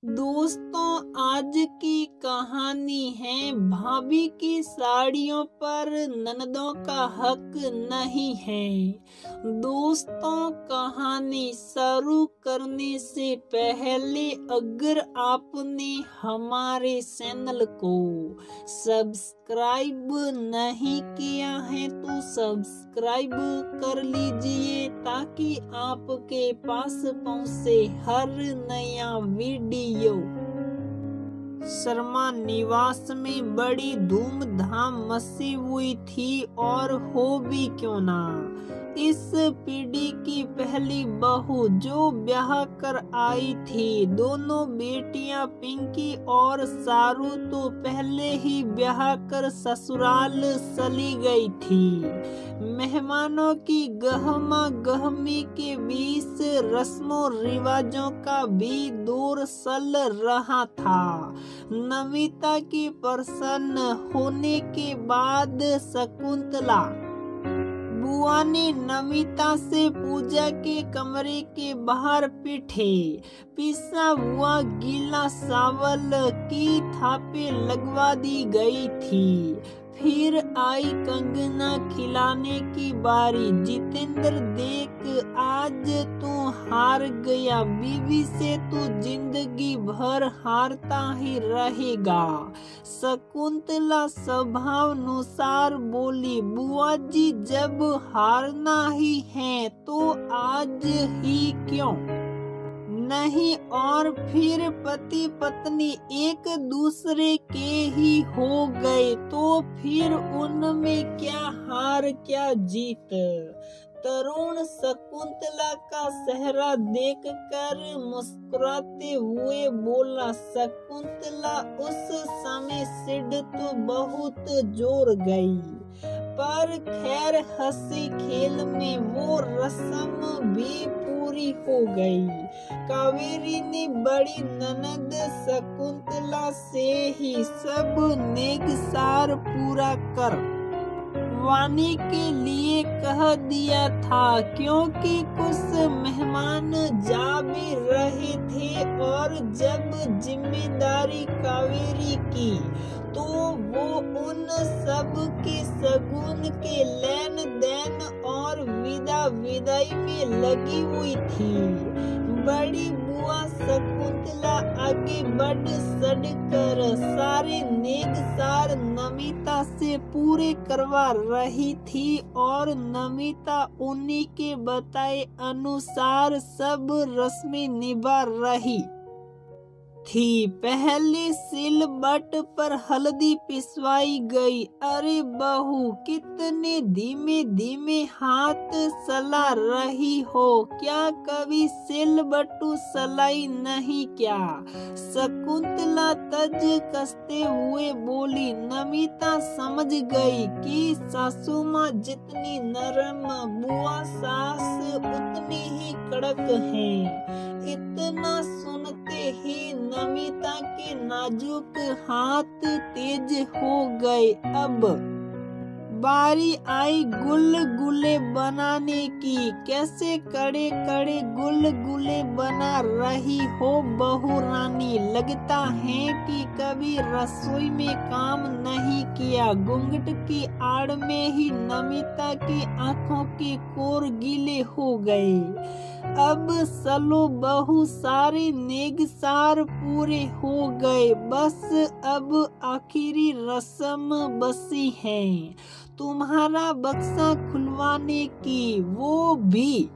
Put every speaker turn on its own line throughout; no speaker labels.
दोस्तों, आज की कहानी है भाभी की साड़ियों पर ननदों का हक नहीं है। दोस्तों, कहानी शुरू करने से पहले अगर आपने हमारे चैनल को सब्सक्राइब नहीं किया है तो सब्सक्राइब कर लीजिए ताकि आपके पास पहुंचे हर नया वीडियो। शर्मा निवास में बड़ी धूमधाम मची हुई थी और हो भी क्यों ना। इस पीढ़ी की पहली बहू जो ब्याह कर आई थी, दोनों बेटियां पिंकी और सारू तो पहले ही ब्याह कर ससुराल चली गई थी। मेहमानों की गहमा गहमी के बीच रस्मों रिवाजों का भी दौर चल रहा था। नमिता की प्रसन्न होने के बाद शकुंतला बुआ ने नमिता से पूजा के कमरे के बाहर पिसा हुआ गीला चावल की थापे लगवा दी गई थी। फिर आई कंगना खिलाने की बारी। जितेंद्र, देख आज तू हार गया, बीवी से तू जिंदगी भर हारता ही रहेगा। शकुंतला स्वभावानुसार बोली, बुआ जी जब हारना ही है तो आज ही क्यों नहीं। और फिर पति पत्नी एक दूसरे के ही हो गए तो फिर उनमें क्या हार क्या जीत। तरुण शकुंतला का चेहरा देखकर मुस्कुराते हुए बोला, शकुंतला उस समय सिड तो बहुत जोर गई, पर खैर हंसी खेल में वो रस्म भी पूरी हो गई। कावेरी ने बड़ी ननद शकुंतला से ही सब नेगसार पूरा कर वानी के लिए कह दिया था, क्योंकि कुछ मेहमान जा भी रहे थे और जब जिम्मेदारी कावेरी की तो वो उन सब के शगुन के लेन देन और विदाई में लगी हुई थी। बड़ी बुआ शकुंतला आगे बढ़ कर सारे नेगसार नमिता से पूरे करवा रही थी और नमिता उन्हीं के बताए अनुसार सब रस्में निभा रही थी। पहले सिलबट पर हल्दी पिसवाई गई। अरे बहू, कितने धीमे धीमे हाथ चला रही हो, क्या कभी सिलबट्टू चलाई नहीं क्या। शकुंतला तज कसते हुए बोली। नमिता समझ गई कि सासू माँ जितनी नरम, बुआ सास उतनी ही कड़क हैं। इतना सुनते ही नमिता के नाजुक हाथ तेज हो गए। अब बारी आई गुलगुले बनाने की। कैसे कड़े कड़े गुलगुले बना रही हो बहू रानी, लगता है कि कभी रसोई में काम नहीं किया। घूंघट की आड़ में ही नमिता की आंखों के कोर गीले हो गए। अब चलो बहू, सारे नेगसार पूरे हो गए, बस अब आखिरी रस्म बची है, तुम्हारा बक्सा खुलवाने की, वो भी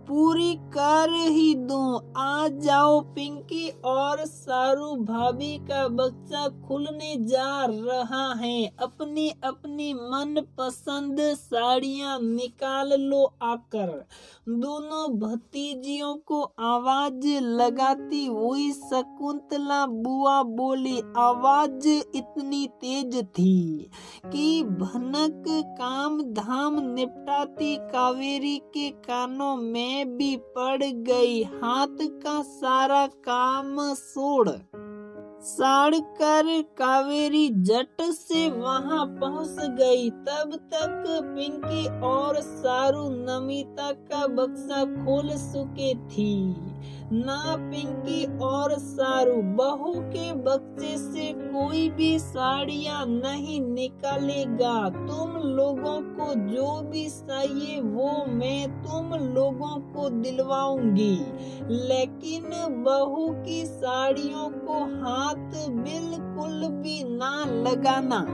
पूरी कर ही दूं। आ जाओ पिंकी और सारू, भाभी का बक्सा खुलने जा रहा है। अपनी अपनी मन पसंद साड़ियां निकाल लो आकर। दोनों भतीजियों को आवाज लगाती हुई शकुंतला बुआ बोली। आवाज इतनी तेज थी कि भनक काम धाम निपटाती कावेरी के कानों में भी पड़ गई। हाथ का सारा काम साड़ कर कावेरी झट से वहां पहुंच गई। तब तक पिंकी और सारू नमिता का बक्सा खोल चुके थी। ना पिंकी और सारू बहू के बक्से से कोई भी साड़ियाँ नहीं निकालेगा। तुम लोगों को जो भी चाहिए वो मैं तुम लोगों को दिलवाऊंगी, लेकिन बहू की साड़ियों को हाथ बिल्कुल भी ना लगाना।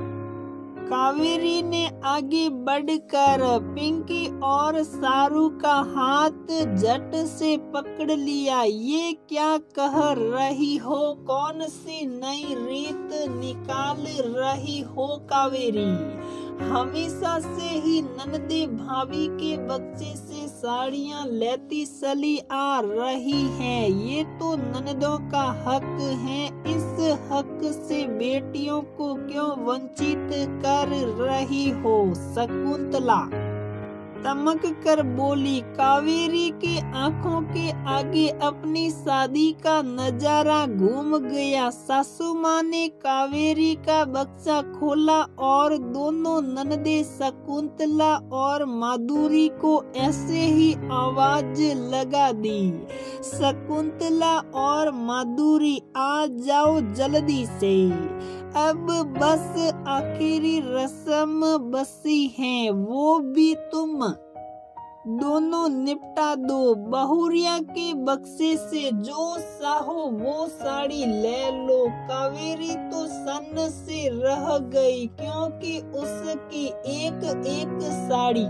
कावेरी ने आगे बढ़कर पिंकी और सारू का हाथ झट से पकड़ लिया। ये क्या कह रही हो? कौन सी नई रीत निकाल रही हो कावेरी? हमेशा से ही ननदे भाभी के बक्से से साड़ियाँ लेती चली आ रही हैं। ये तो ननदों का हक है। इस हक से बेटियों को क्यों वंचित कर रही हो? शकुंतला तमक कर बोली। कावेरी की आंखों के आगे अपनी शादी का नजारा घूम गया। सासू माँ ने कावेरी का बक्सा खोला और दोनों ननदे शकुंतला और माधुरी को ऐसे ही आवाज लगा दी, शकुंतला और माधुरी आ जाओ जल्दी से, अब बस आखिरी रस्म बची है, वो भी तुम दोनों निपटा दो। बहुरिया के बक्से से जो चाहो वो साड़ी ले लो। कावेरी तो सन्न से रह गई, क्योंकि उसकी एक एक साड़ी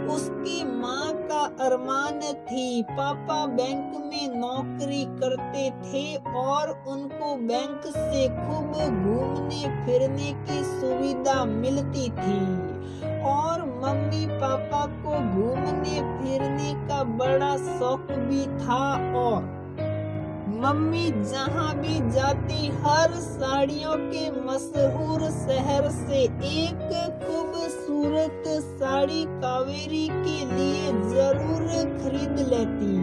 उसकी माँ का अरमान थी। पापा बैंक में नौकरी करते थे और उनको बैंक से खूब घूमने फिरने की सुविधा मिलती थी, और मम्मी पापा को घूमने फिरने का बड़ा शौक भी था, और मम्मी जहाँ भी जाती हर साड़ियों के मशहूर शहर से एक खूबसूरत साड़ी कावेरी के लिए जरूर खरीद लेती,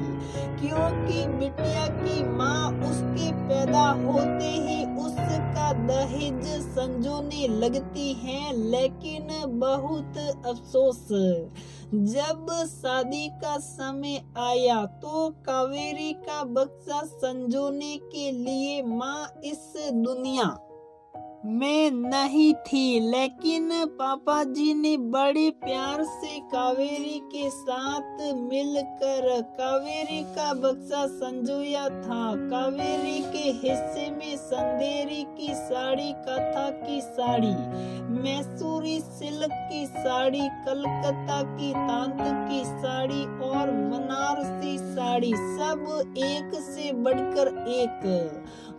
क्योंकि बिटिया की माँ उसके पैदा होते ही उसका दहेज संजोने लगती है। लेकिन बहुत अफसोस, जब शादी का समय आया तो कावेरी का बक्सा संजोने के लिए माँ इस दुनिया में नहीं थी। लेकिन पापा जी ने बड़े प्यार से कावेरी के साथ मिलकर कावेरी का बक्सा संजोया था। कावेरी के हिस्से में संदेरी की साड़ी, कथा की साड़ी, मैसूरी सिल्क की साड़ी, कलकत्ता की तांत की साड़ी और बनारसी साड़ी, सब एक से बढ़कर एक।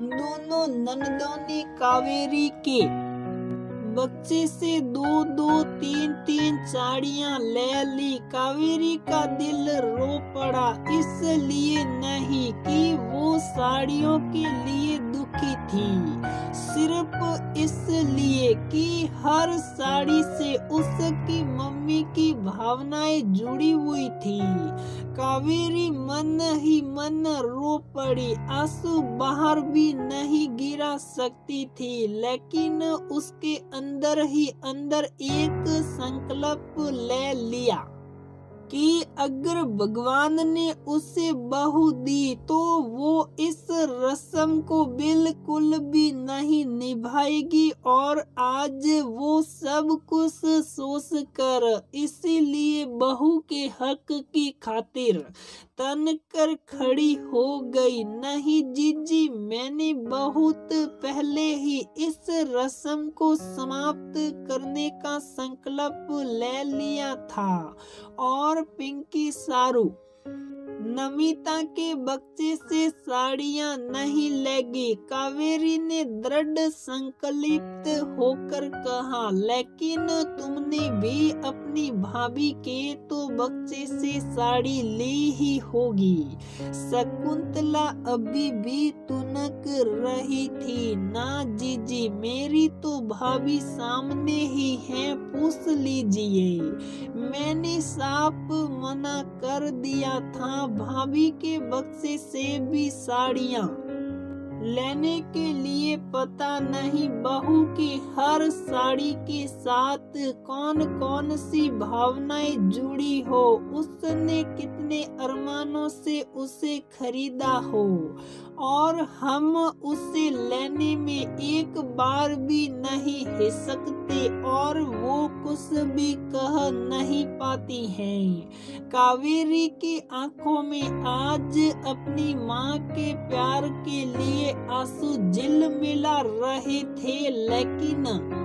दोनों ननदों ने कावेरी के बक्से से दो दो तीन तीन साड़ियाँ ले ली। कावेरी का दिल रो पड़ा, इसलिए नहीं कि वो साड़ियों के लिए दुखी थी, सिर्फ इसलिए कि हर साड़ी से उसकी मम्मी की भावनाएं जुड़ी हुई थी। कावेरी मन ही मन रो पड़ी, आंसू बाहर भी नहीं गिरा सकती थी, लेकिन उसके अंदर ही अंदर एक संकल्प ले लिया कि अगर भगवान ने उसे बहू दी तो वो इस रस्म को बिल्कुल भी नहीं निभाएगी। और आज वो सब कुछ सोच कर, इसीलिए बहू के हक की खातिर तन कर खड़ी हो गई। नहीं जीजी, मैंने बहुत पहले ही इस रस्म को समाप्त करने का संकल्प ले लिया था। और पिंकी सारू नमिता के बक्से से साड़ियाँ नहीं लेगी, कावेरी ने दृढ़ संकल्पित होकर कहा। लेकिन तुमने भी अपनी भाभी के तो बक्से से साड़ी ली ही होगी। शकुंतला अभी भी तुनक रही थी। ना जीजी, मेरी तो भाभी सामने ही है, पूछ लीजिए। मैंने साफ मना कर दिया था भाभी के बक्से से भी साड़ियाँ लेने के लिए। पता नहीं बहू की हर साड़ी के साथ कौन कौन सी भावनाएं जुड़ी हो, उसने कितनी अपने अरमानों से उसे खरीदा हो और हम उसे लेने में एक बार भी नहीं हिचकते और वो कुछ भी कह नहीं पाती हैं। कावेरी की आंखों में आज अपनी माँ के प्यार के लिए आंसू झिलमिला रहे थे, लेकिन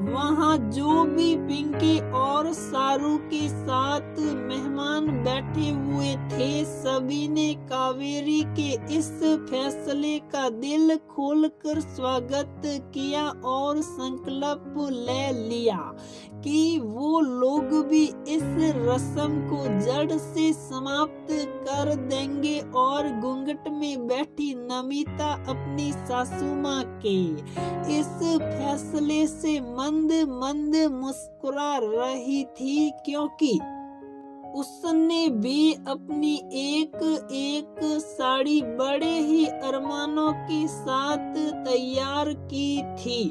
वहाँ जो भी पिंकी और सारू के साथ मेहमान बैठे हुए थे, सभी ने कावेरी के इस फैसले का दिल खोलकर स्वागत किया और संकल्प ले लिया कि वो लोग भी इस रस्म को जड़ से समाप्त कर देंगे और घूंघट में बैठी नमिता अपनी सासू माँ के इस फैसले से मंद मंद मुस्कुरा रही थी, क्योंकि उसने भी अपनी एक एक साड़ी बड़े ही अरमानों के साथ तैयार की थी।